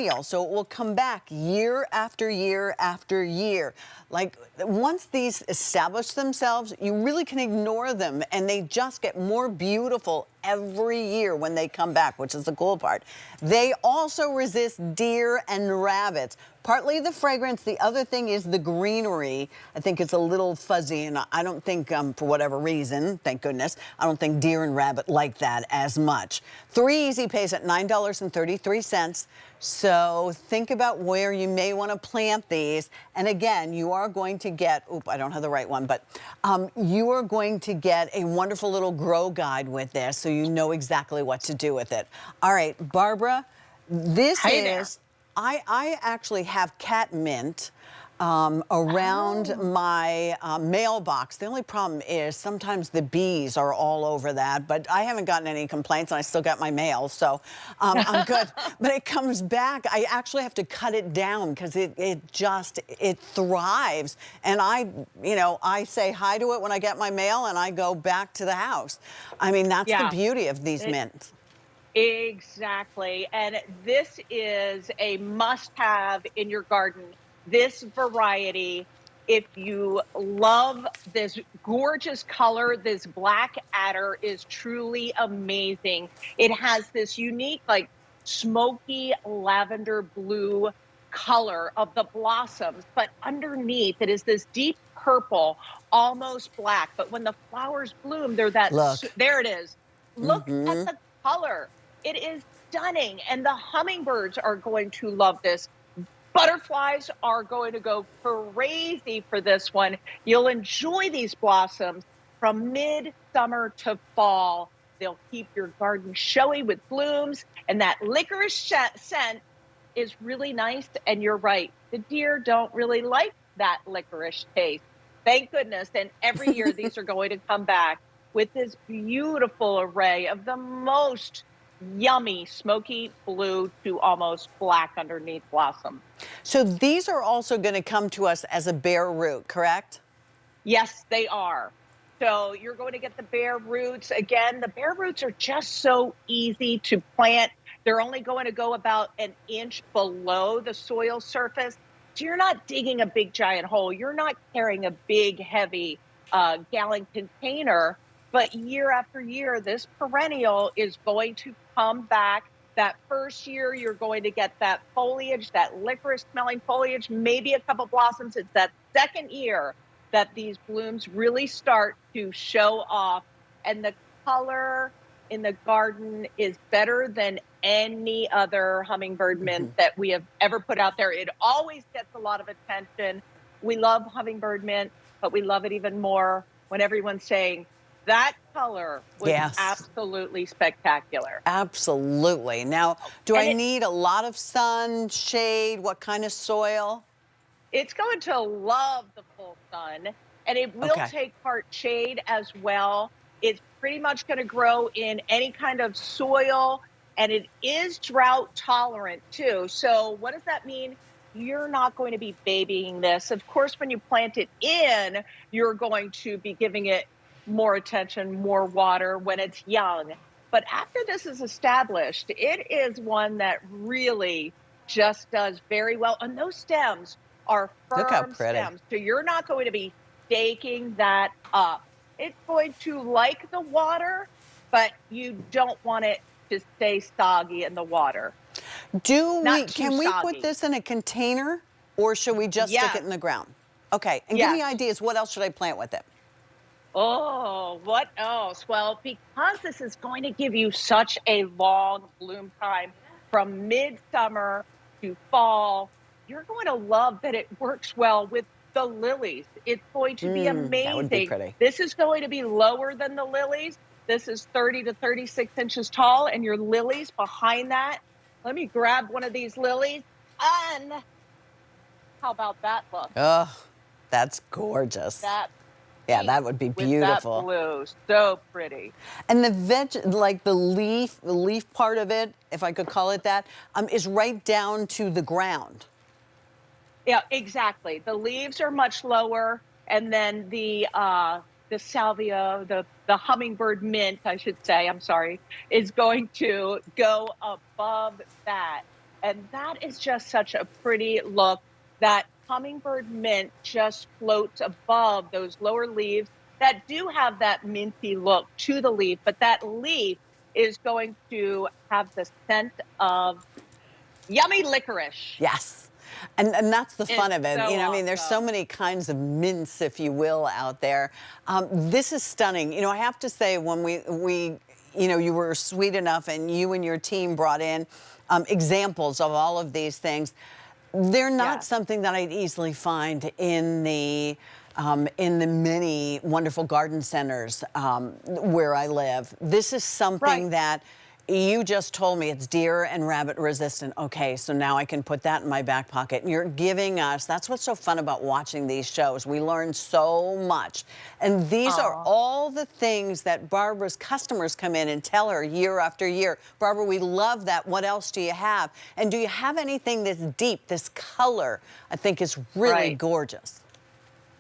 perennial, so it will come back year after year after year. Like, once these establish themselves, you really can ignore them, and they just get more beautiful every year when they come back, which is the cool part. They also resist deer and rabbits. Partly the fragrance, the other thing is the greenery. I think it's a little fuzzy, and I don't think, for whatever reason, thank goodness, I don't think deer and rabbit like that as much. 3 easy pays at $9.33. So think about where you may want to plant these. And again, you are going to get, I don't have the right one, but you are going to get a wonderful little grow guide with this, so you know exactly what to do with it. All right, Barbara, this is, I actually have catmint around my mailbox. The only problem is sometimes the bees are all over that, but I haven't gotten any complaints and I still got my mail, so I'm good. But it comes back. I actually have to cut it down because it thrives. And I say hi to it when I get my mail and I go back to the house. I mean, that's the beauty of these mints. Exactly. And this is a must-have in your garden. This variety, if you love this gorgeous color, this black adder is truly amazing. It has this unique, like, smoky lavender blue color of the blossoms, but underneath it is this deep purple, almost black. But when the flowers bloom, they're that, there it is. Look at the color. It is stunning. And the hummingbirds are going to love this. Butterflies are going to go crazy for this one. You'll enjoy these blossoms from midsummer to fall. They'll keep your garden showy with blooms, and that licorice scent is really nice. And you're right, the deer don't really like that licorice taste. Thank goodness. And every year these are going to come back with this beautiful array of the most yummy smoky blue to almost black underneath blossom. So these are also going to come to us as a bare root, correct? Yes, they are. So you're going to get the bare roots. Again, the bare roots are just so easy to plant. They're only going to go about an inch below the soil surface. So you're not digging a big giant hole. You're not carrying a big, heavy gallon container. But year after year, this perennial is going to come back. That first year, you're going to get that foliage, that licorice-smelling foliage, maybe a couple blossoms. It's that second year that these blooms really start to show off. And the color in the garden is better than any other hummingbird mint that we have ever put out there. It always gets a lot of attention. We love hummingbird mint, but we love it even more when everyone's saying, that color was absolutely spectacular. Absolutely. Now, do I need a lot of sun, shade? What kind of soil? It's going to love the full sun, and it will take part shade as well. It's pretty much going to grow in any kind of soil, and it is drought tolerant too. So what does that mean? You're not going to be babying this. Of course, when you plant it in, you're going to be giving it more attention, more water when it's young. But after this is established, it is one that really just does very well. And those stems are firm stems. So you're not going to be staking that up. It's going to like the water, but you don't want it to stay soggy in the water. Can we put this in a container, or should we just stick it in the ground? Okay, and give me ideas. What else should I plant with it? Oh, what else? Well, because this is going to give you such a long bloom time from midsummer to fall, you're going to love that it works well with the lilies. It's going to be amazing. That would be pretty. This is going to be lower than the lilies. This is 30 to 36 inches tall, and your lilies behind that. Let me grab one of these lilies. And how about that look? Oh, that's gorgeous. Yeah, that would be beautiful. With that blue, so pretty. And the like the leaf part of it, if I could call it that, is right down to the ground. Yeah, exactly. The leaves are much lower, and then the salvia, the hummingbird mint, I should say, I'm sorry, is going to go above that. And that is just such a pretty look. That hummingbird mint just floats above those lower leaves that do have that minty look to the leaf, but that leaf is going to have the scent of yummy licorice. Yes. And that's the fun It's of it. so You know, I mean, there's so awesome. many kinds of mints, if you will, out there. This is stunning. You know, I have to say, when you know, you were sweet enough and you and your team brought in examples of all of these things. They're not Yes, something that I'd easily find in the many wonderful garden centers where I live. This is something right. that you just told me it's deer and rabbit resistant. Okay, so now I can put that in my back pocket. And you're giving us, that's what's so fun about watching these shows. We learn so much. And these are Oh, all the things that Barbara's customers come in and tell her year after year. Barbara, we love that. What else do you have? And do you have anything that's deep? This color, I think, is really right. gorgeous.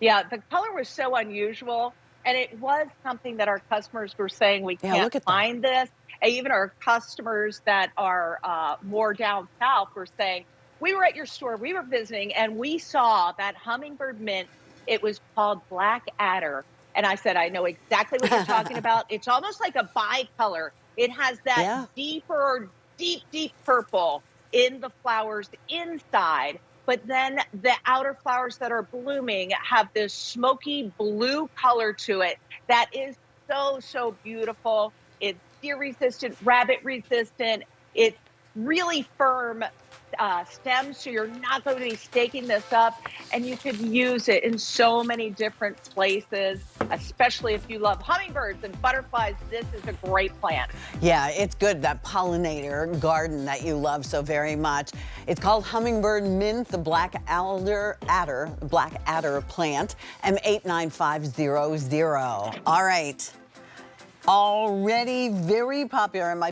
Yeah, the color was so unusual, and it was something that our customers were saying, "We Yeah, can't look at that. find this." And even our customers that are more down south were saying, "We were at your store, we were visiting, and we saw that hummingbird mint. It was called Black Adder." And I said, "I know exactly what you're talking about. It's almost like a bicolor. It has that Yeah. deeper, deep, deep purple in the flowers inside, but then the outer flowers that are blooming have this smoky blue color to it that is so, so beautiful. It's deer resistant, rabbit resistant. It's really firm stems, so you're not going to be staking this up. And you could use it in so many different places, especially if you love hummingbirds and butterflies. This is a great plant. Yeah, it's good, that pollinator garden that you love so very much. It's called Hummingbird Mint, the black adder plant, M89500. All right. Already very popular in my